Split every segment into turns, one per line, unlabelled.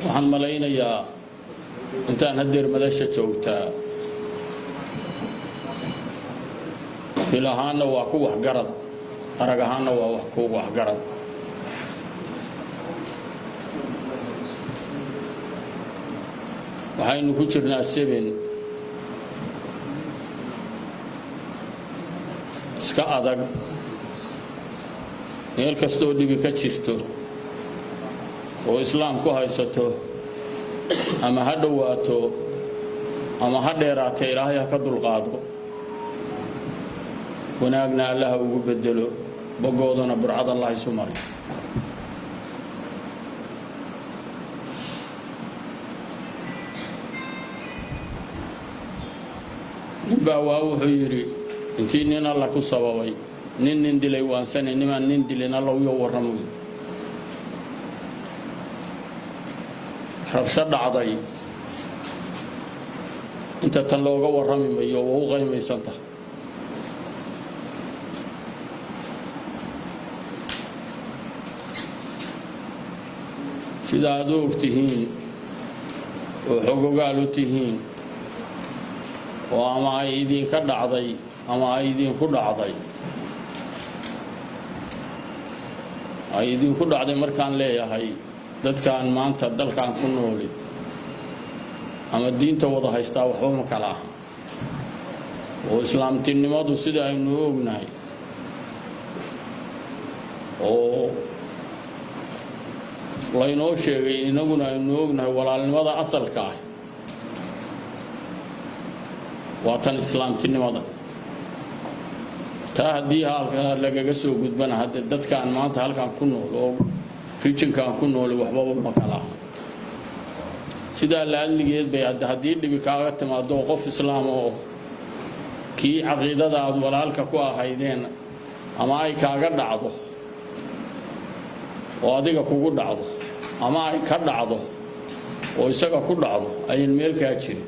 waxaan malaynayaa intaan hadeer madasha joogtaa filahaana waa ku waxgarad arag ahaana waa wax ku waxgarad waxaynu ku jirnaa 7 iska adag meel kastoo dhibi ka jirto oo islaam ku haysato ama ha dhawaato ama ha dheeraato ilaahay ha ka dulqaado wanaagna Allah ugu bedelo bogoodana burcad Allah isu mari baa wuxuu yiri intii nin Allah ku sababay nin dilay waan sanay niman nin dilay Allah u warramo rabshad dhacday inta tan looga warrami mayo oo qiimaysanta sida aad ogtihiin oo xogogaal u tihiin oo ama ay idin ka dhacday ama ay idin ku dhacday markaan leeyahay dadkaan maanta dalkaan ku nool ama diinta wada haystaa waxba ma kala ah oo islaamtinimadu sida aynu ognahay oo laynoo sheegay inaguna aynu ognahay walaalnimada asalka ah waa tan islaamtinimada taa haddii halka lagaga soo gudbana hadda dadkaan maanta halkaan ku nool oo regionkan ku nool waxba ma kala ah sida laaligeed bay haddii dhibi kaaga timaado qof islaam oo kii aqeedada aad walaalka ku ahaydeen ama ay kaaga dhacdo oo adiga kugu dhacdo ama ay ka dhacdo oo isaga ku dhacdo ay meel ka jiri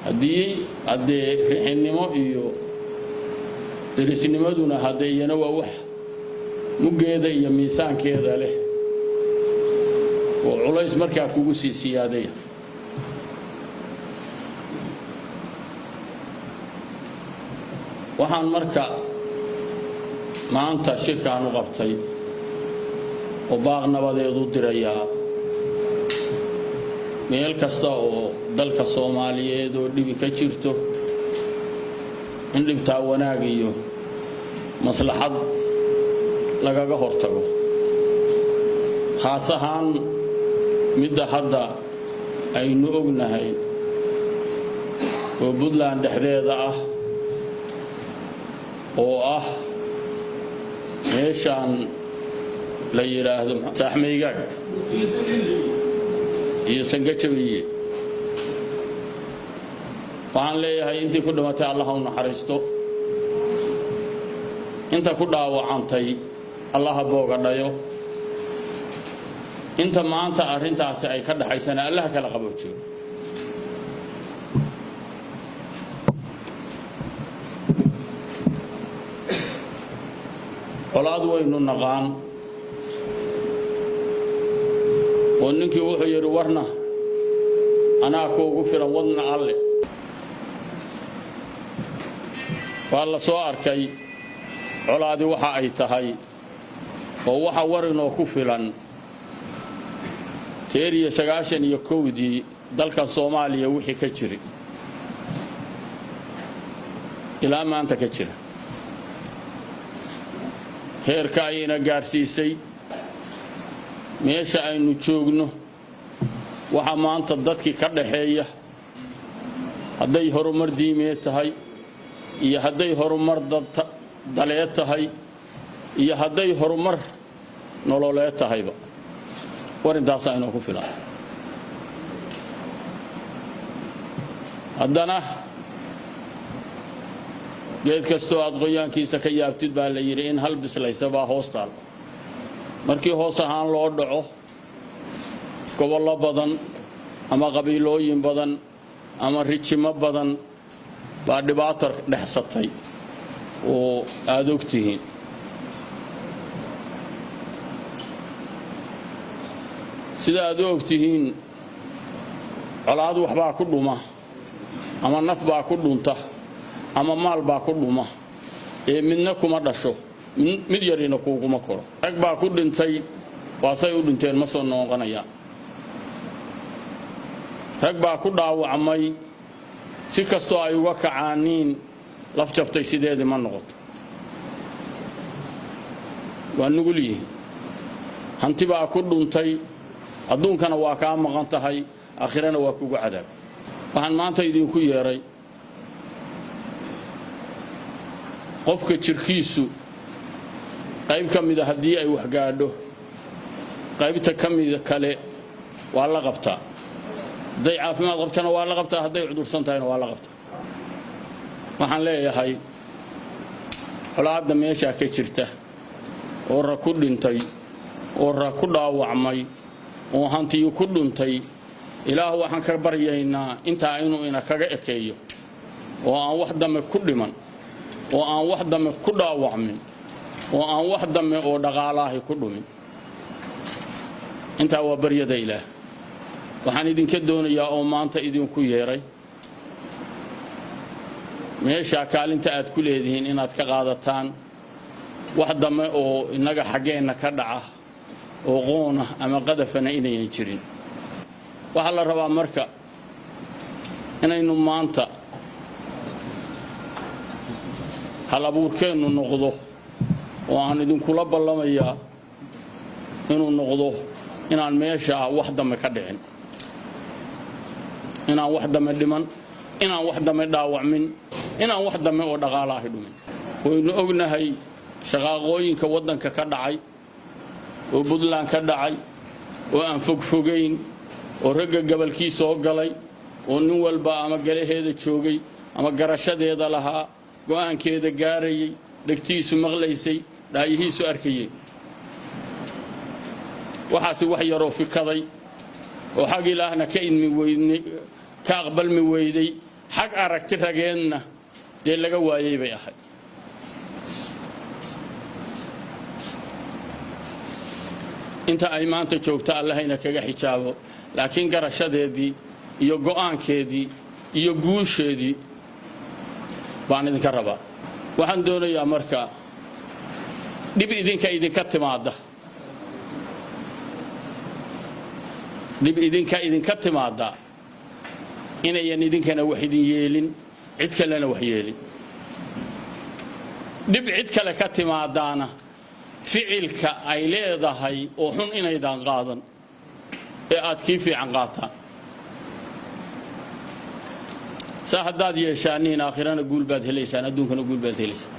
haddii rixnimo iyo derisnimaduna hadeeyana waa wax mugeeda iyo miisaankeeda leh oo culays markaa kugu sii siyaaday waxaan marka maanta shirkaan u qabtay oo baaq nabadeed u dirayaa meel kasta oo dalka Soomaaliyeed oo dhibi ka jirto in dhibta wanaag iyo maslaxad lagaga hortago khaas ahaan midda hadda aynu ognahay oo Puntland dhexdeeda ah oo ah meeshaan la yiraahdo saxmaygaag iyo sangajabiye waxaan leeyahay intii ku dhamatay Allah u naxariisto inta ku dhaawacantay Allah booga dhayo inta maanta arintaasi ay ka dhaxaysana Allah kala qaboojiyo qolaad waynu naqaan oo ninkii wuxuu yiri warna anaa koogu filan wadna alle walla soo arkay colaadi waxa ay tahay oo waxa warinoo ku filan teeriya 91dii dalka Soomaaliya wixii ka jiri ilaa maanta ka jira heerka ayna gaarsiisay meesha aynu joogno waxa maanta dadkii ka dhaxeeya haday horumar diimeed tahay iyo haday horumar daleed tahay iyo haday horumar nololeed tahayba warintaas aynu ku filan haddana geed kasto aad qoyaankiisa ka yaabtid baa la yiri in hal bislaysa baa hoostal markii hoos ahaan loo dhaco gobollo badan ama qabiilooyin badan ama rijimo badan baa dhibaato dhexsatay oo aad ogtihiin sida aad ogtihiin colaad waxbaa ku dhuma ama naf baa ku dhunta ama maal baa ku dhuma midna kuma dhasho mid yarina kuuguma koro rag baa ku dhintay waasay u dhinteen ma soo noqonayaan rag baa ku dhaawacmay si kastoo ay uga kacaaniin laf jabtay sideedii ma noqoto waa nugul yihiin hanti baa ku dhuntay adduunkana waa kaa maqan tahay aakhirana waa kugu cadaab waxaan maanta idinku yeeray qofka jirkiisu qayb ka mid ah haddii ay wax gaadho qaybta ka mid kale waa la qabtaa hadday caafimaad qabtana waa la qabtaa hadday cudursan tahayna waa la qabtaa waxaan leeyahay colaadda meeshaa ka jirta oo rag ku dhintay oo rag ku dhaawacmay oo hantiyu ku dhuntay ilaah waxaan ka baryaynaa intaa inuu ina kaga ekeeyo oo aan wax dambe ku dhiman oo aan wax dambe ku dhaawacmin oo aan wax dambe oo dhaqaalaahi ku dhumin intaa waa baryada ilaah waxaan idinka doonayaa oo maanta idinku yeeray meesha kaalinta aad ku leedihiin inaad ka qaadataan wax dambe oo inaga xaggeenna ka dhaca oo qoona ama qadafana inayan jirin waxaa la rabaa marka inaynu maanta hal abuurkeennu noqdo oo aan idinkula ballamayaa inuu noqdo inaan meesha wax dambe ka dhicin inaan wax dambe dhiman inaan wax dambe dhaawacmin inaan wax dambe oo dhaqaalaahi dhumin waynu ognahay shaqaaqooyinka waddanka ka dhacay oo Puntland ka dhacay oo aan fogfogeyn oo ragga gobolkii soo galay oo nin walba ama galaheeda joogay ama garashadeeda lahaa go'aankeeda gaarayay dhagtiisu maqlaysay dhaayihiisu arkayay waxaasi wax yaroo fikaday oo xag ilaahna ka idmi weydnay ka aqbalmi weyday xag aragti rageedna dee laga waayay bay ahayd inta ay maanta joogta allahayna kaga xijaabo laakiin garashadeedii iyo go'aankeedii iyo guusheedii baan idinka rabaa waxaan doonayaa marka dhib idinka timaada dhib idinka timaada inayan idinkana wax idin yeelin cid kalena wax yeelin dhib cid kale ka timaadaana ficilka ay leedahay oo xun inaydaan qaadan ee aad kii fiican qaataan saa haddaad yeeshaaniin aakhirana guul baad helaysaan adduunkana guul baad helaysaan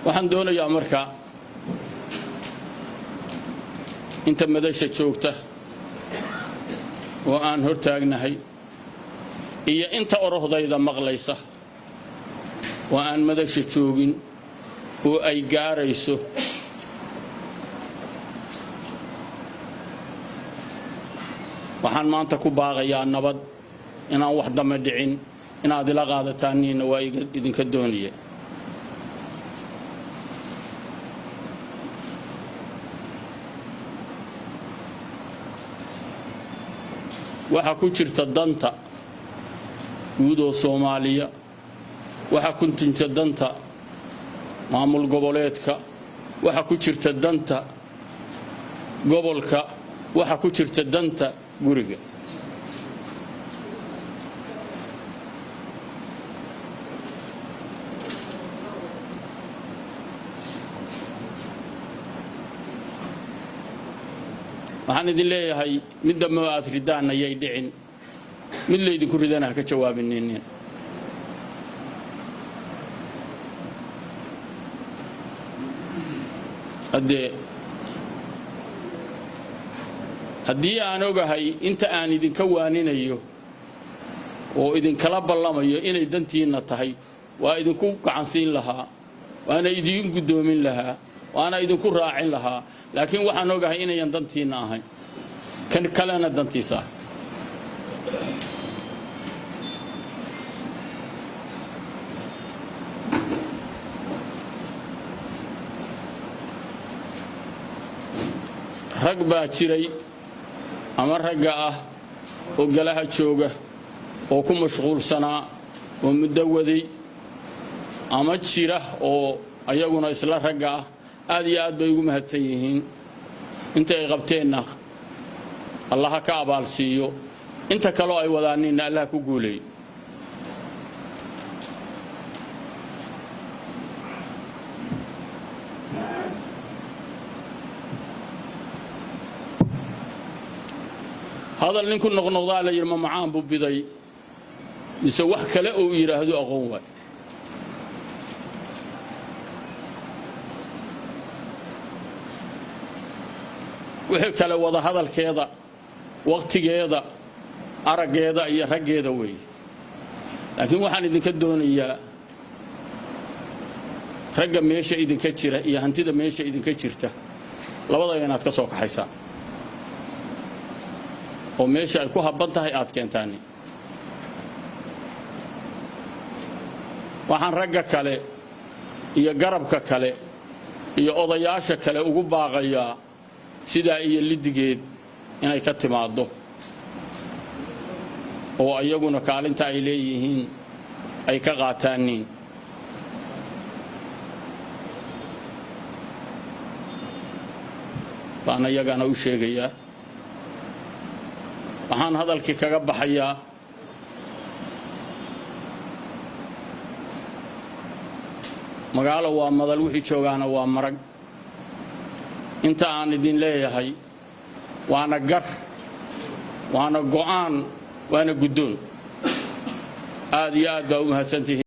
waxaan doonayaa marka inta madasha joogta oo aan hortaagnahay iyo inta orohdayda maqlaysa oo aan madasha joogin oo ay gaarayso waxaan maanta ku baaqayaa nabad inaan wax dambe dhicin inaad ila qaadataaniina waa idinka doonaya waxa ku jirta danta guud oo Soomaaliya waxa ku jirta danta maamul goboleedka waxa ku jirta danta gobolka waxa ku jirta danta guriga waxaan idin leeyahay midda ma aad ridaan ayay dhicin mid leedinku ridana ka jawaabineen haddii aan ogahay inta aan idinka waaninayo oo idinkala ballamayo inay dantiina tahay waa idinku gacansiin lahaa waana idin gudoomin lahaa waana idinku raacin lahaa laakiin waxaan ogahay inayan dantiina ahayn kan kalena dantiisa rag baa jiray ama ragga ah oo galaha jooga oo ku mashquulsanaa oo muddo waday ama jira oo ayaguna isla ragga ah aad iyo aad bay ugu mahadsan yihiin inta ay qabteenna Allah ka abaal siiyo inta kale ay wadaanina Allah ku guuleeyo هذا اللي نكون نغنوضا لا يرمى معان بو بيداي mise wax kale oo yiraahdo aqoon way wixii kale wada hadalkeeda waqtigeeda arageeda iyo rageeda way laakiin waxaan idinka doonayaa ragga meesha idinka jira iyo hantida meesha idinka jirta labada inaad ka soo kaxaysaa oo meesha ay ku habban tahay aad keentaan waxaan ragga kale iyo garabka kale iyo odayaasha kale ugu baaqayaa sida iyo lidigeed inay ka timaado oo ayaguna kaalinta ay leeyihiin ay ka qaataaniin baan ayagana u sheegayaa waxaan hadalkii kaga baxayaa magaalo waa madal wixii joogaana waa marag inta aan idin leeyahay waana gar waana go'aan waana guddoon aad iyo aad baa u mahadsantihiin